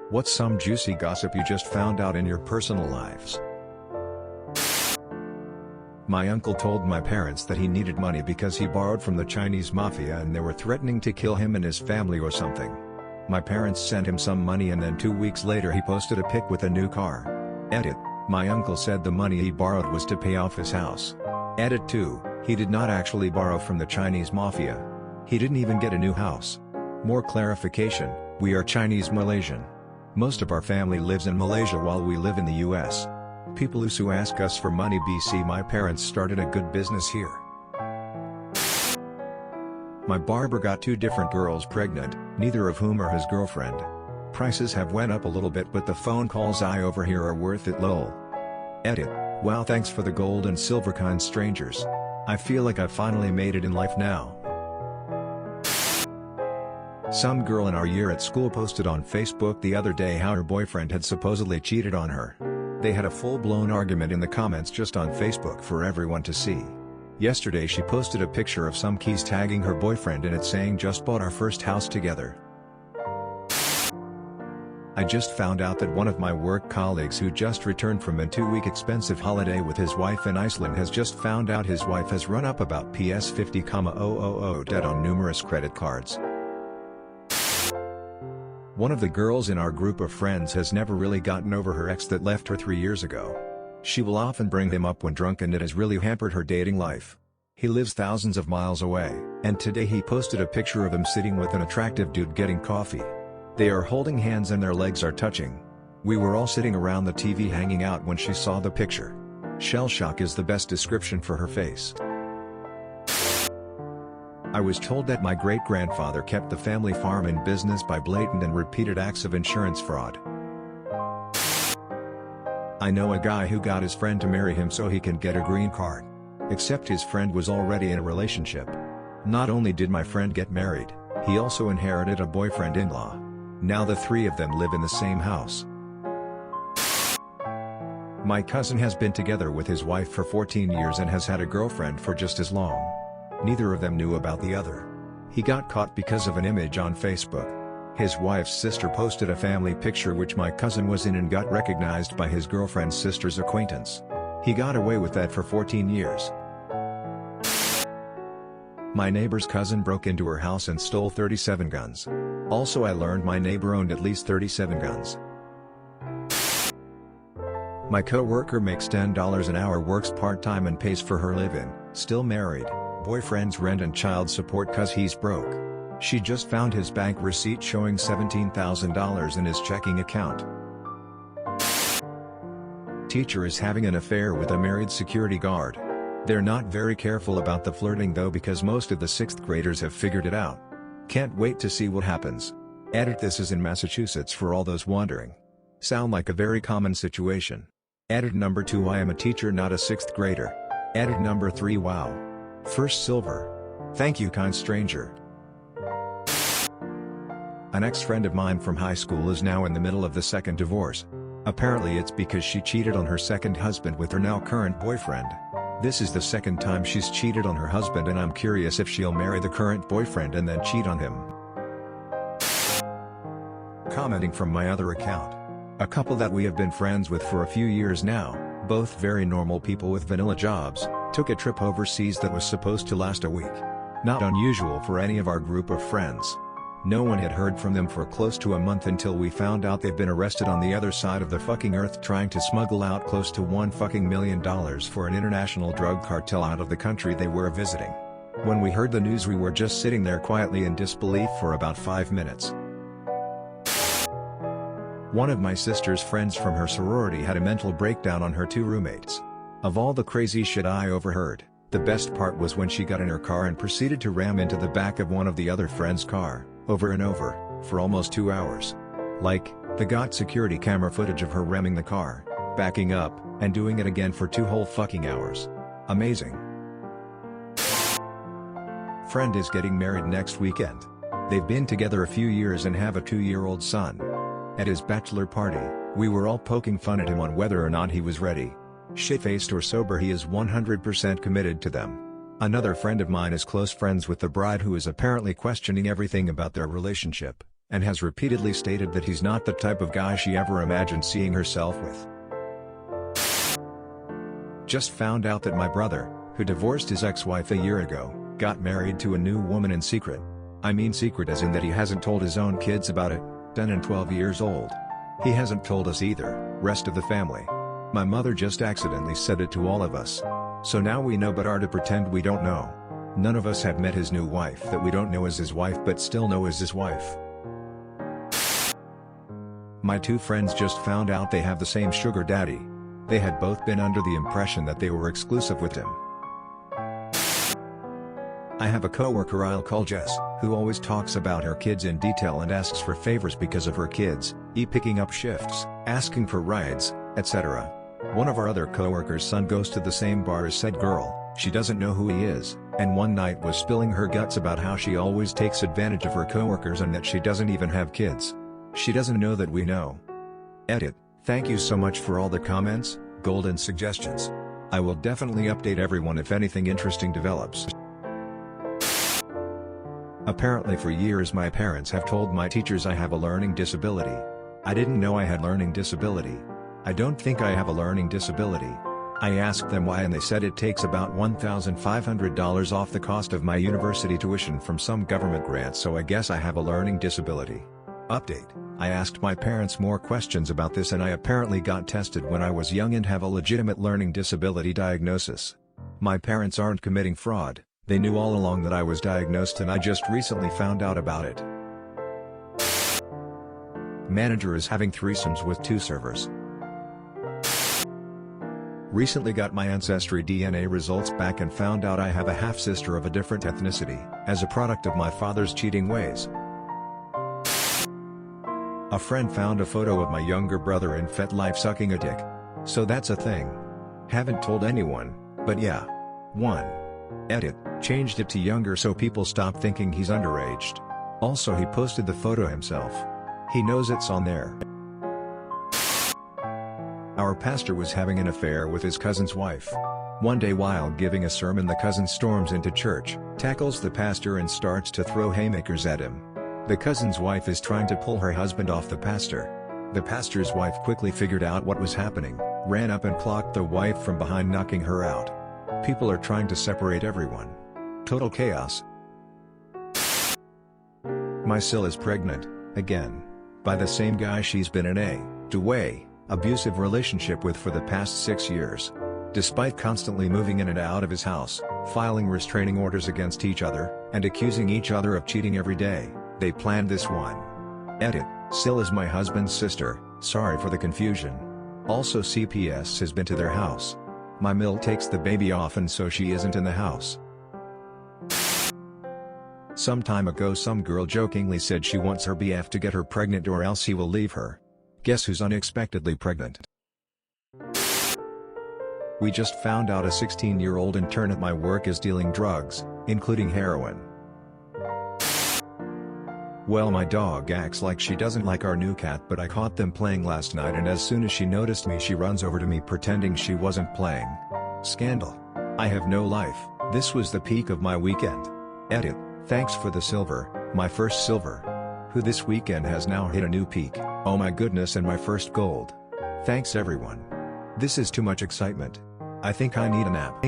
What's some juicy gossip you just found out in your personal lives? My uncle told my parents that he needed money because he borrowed from the Chinese mafia and they were threatening to kill him and his family or something. My parents sent him some money and then 2 weeks later he posted a pic with a new car. Edit. My uncle said the money he borrowed was to pay off his house. Edit 2. He did not actually borrow from the Chinese mafia. He didn't even get a new house. More clarification, we are Chinese Malaysian. Most of our family lives in Malaysia while we live in the US. People who ask us for money BC my parents started a good business here. My barber got 2 different girls pregnant, neither of whom are his girlfriend. Prices have went up a little bit but the phone calls I overhear are worth it lol. Edit. Wow, thanks for the gold and silver kind strangers. I feel like I finally made it in life now. Some girl in our year at school posted on Facebook the other day how her boyfriend had supposedly cheated on her. They had a full-blown argument in the comments just on Facebook for everyone to see. Yesterday she posted a picture of some keys tagging her boyfriend in it saying just bought our first house together. I just found out that one of my work colleagues who just returned from a 2-week expensive holiday with his wife in Iceland has just found out his wife has run up about PS 50,000 debt on numerous credit cards. One of the girls in our group of friends has never really gotten over her ex that left her 3 years ago. She will often bring him up when drunk and it has really hampered her dating life. He lives thousands of miles away, and today he posted a picture of him sitting with an attractive dude getting coffee. They are holding hands and their legs are touching. We were all sitting around the TV hanging out when she saw the picture. Shell shock is the best description for her face. I was told that my great-grandfather kept the family farm in business by blatant and repeated acts of insurance fraud. I know a guy who got his friend to marry him so he can get a green card. Except his friend was already in a relationship. Not only did my friend get married, he also inherited a boyfriend-in-law. Now the 3 of them live in the same house. My cousin has been together with his wife for 14 years and has had a girlfriend for just as long. Neither of them knew about the other. He got caught because of an image on Facebook. His wife's sister posted a family picture which my cousin was in and got recognized by his girlfriend's sister's acquaintance. He got away with that for 14 years. My neighbor's cousin broke into her house and stole 37 guns. Also I learned my neighbor owned at least 37 guns. My co-worker makes $10 an hour, works part-time and pays for her live-in, still married, boyfriend's rent and child support cause he's broke. She just found his bank receipt showing $17,000 in his checking account. Teacher is having an affair with a married security guard. They're not very careful about the flirting though because most of the 6th graders have figured it out. Can't wait to see what happens. Edit. This is in Massachusetts for all those wondering. Sound like a very common situation. Edit. Number 2 I am a teacher not a 6th grader. Edit. Number 3 Wow. First silver. Thank you kind stranger. An ex-friend of mine from high school is now in the middle of the 2nd divorce. Apparently it's because she cheated on her 2nd husband with her now current boyfriend. This is the 2nd time she's cheated on her husband and I'm curious if she'll marry the current boyfriend and then cheat on him. Commenting from my other account. A couple that we have been friends with for a few years now, both very normal people with vanilla jobs, took a trip overseas that was supposed to last a week. Not unusual for any of our group of friends. No one had heard from them for close to a month until we found out they've been arrested on the other side of the fucking earth trying to smuggle out close to $1 million for an international drug cartel out of the country they were visiting. When we heard the news we were just sitting there quietly in disbelief for about 5 minutes. One of my sister's friends from her sorority had a mental breakdown on her 2 roommates. Of all the crazy shit I overheard, the best part was when she got in her car and proceeded to ram into the back of one of the other friend's car, over and over, for almost 2 hours. Like, they got security camera footage of her ramming the car, backing up, and doing it again for 2 whole fucking hours. Amazing. Friend is getting married next weekend. They've been together a few years and have a 2-year-old son. At his bachelor party, we were all poking fun at him on whether or not he was ready. Shit-faced or sober, he is 100% committed to them. Another friend of mine is close friends with the bride who is apparently questioning everything about their relationship. and has repeatedly stated that he's not the type of guy she ever imagined seeing herself with. Just found out that my brother, who divorced his ex-wife a year ago, got married to a new woman in secret. I mean secret as in that he hasn't told his own kids about it, 10 and 12 years old. He hasn't told us either, rest of the family. My mother just accidentally said it to all of us. So now we know but are to pretend we don't know. None of us have met his new wife that we don't know as his wife but still know as his wife. My two friends just found out they have the same sugar daddy. They had both been under the impression that they were exclusive with him. I have a coworker I'll call Jess, who always talks about her kids in detail and asks for favors because of her kids, picking up shifts, asking for rides, etc. One of our other coworkers' son goes to the same bar as said girl, she doesn't know who he is, and one night was spilling her guts about how she always takes advantage of her coworkers and that she doesn't even have kids. She doesn't know that we know. Edit. Thank you so much for all the comments, gold and suggestions. I will definitely update everyone if anything interesting develops. Apparently for years my parents have told my teachers I have a learning disability. I didn't know I had learning disability. I don't think I have a learning disability. I asked them why and they said it takes about $1,500 off the cost of my university tuition from some government grant, so I guess I have a learning disability. Update. I asked my parents more questions about this and I apparently got tested when I was young and have a legitimate learning disability diagnosis. My parents aren't committing fraud, they knew all along that I was diagnosed and I just recently found out about it. Manager is having threesomes with 2 servers. Recently got my ancestry DNA results back and found out I have a half-sister of a different ethnicity, as a product of my father's cheating ways. A friend found a photo of my younger brother in FetLife sucking a dick. So that's a thing. Haven't told anyone, but yeah. 1. Edit, changed it to younger so people stop thinking he's underaged. Also he posted the photo himself. He knows it's on there. Our pastor was having an affair with his cousin's wife. One day while giving a sermon the cousin storms into church, tackles the pastor and starts to throw haymakers at him. The cousin's wife is trying to pull her husband off the pastor. The pastor's wife quickly figured out what was happening, ran up and clocked the wife from behind, knocking her out. People are trying to separate everyone. Total chaos. My Sil is pregnant, again. By the same guy she's been in a two-way, abusive relationship with for the past 6 years. Despite constantly moving in and out of his house, filing restraining orders against each other, and accusing each other of cheating every day, they planned this one. Edit, Sil is my husband's sister, sorry for the confusion. Also CPS has been to their house. My Mill takes the baby often so she isn't in the house. Some time ago some girl jokingly said she wants her BF to get her pregnant or else he will leave her. Guess who's unexpectedly pregnant? We just found out a 16-year-old intern at my work is dealing drugs, including heroin. Well, my dog acts like she doesn't like our new cat, but I caught them playing last night and as soon as she noticed me she runs over to me pretending she wasn't playing. Scandal. I have no life. This was the peak of my weekend. Edit, thanks for the silver, my first silver. Who this weekend has now hit a new peak, oh my goodness, and my first gold. Thanks everyone. This is too much excitement. I think I need a nap.